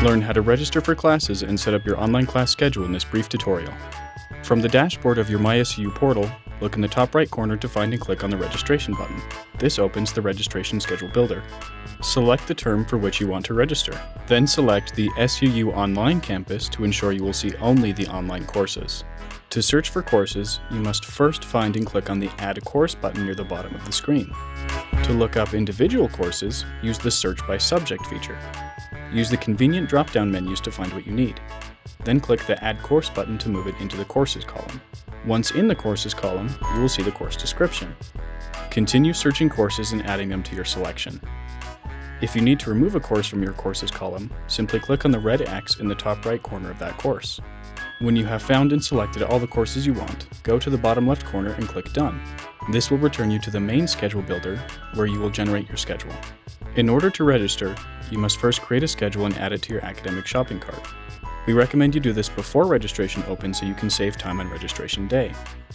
Learn how to register for classes and set up your online class schedule in this brief tutorial. From the dashboard of your MySUU portal, look in the top right corner to find and click on the registration button. This opens the registration schedule builder. Select the term for which you want to register. Then select the SUU Online Campus to ensure you will see only the online courses. To search for courses, you must first find and click on the Add a Course button near the bottom of the screen. To look up individual courses, use the Search by Subject feature. Use the convenient drop-down menus to find what you need. Then click the Add Course button to move it into the Courses column. Once in the Courses column, you will see the course description. Continue searching courses and adding them to your selection. If you need to remove a course from your Courses column, simply click on the red X in the top right corner of that course. When you have found and selected all the courses you want, go to the bottom left corner and click Done. This will return you to the main schedule builder, where you will generate your schedule. In order to register, you must first create a schedule and add it to your academic shopping cart. We recommend you do this before registration opens so you can save time on registration day.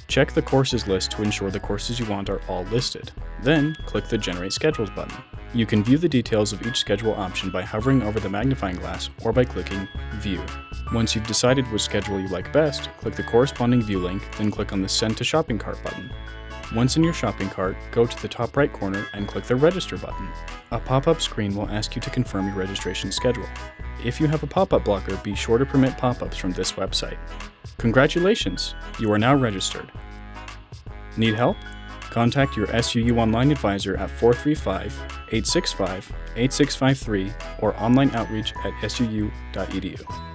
Check the courses list to ensure the courses you want are all listed. Then, click the Generate Schedules button. You can view the details of each schedule option by hovering over the magnifying glass or by clicking View. Once you've decided which schedule you like best, click the corresponding view link, then click on the Send to Shopping Cart button. Once in your shopping cart, go to the top right corner and click the Register button. A pop-up screen will ask you to confirm your registration schedule. If you have a pop-up blocker, be sure to permit pop-ups from this website. Congratulations! You are now registered. Need help? Contact your SUU Online advisor at 435-865-8653 or online outreach at suu.edu.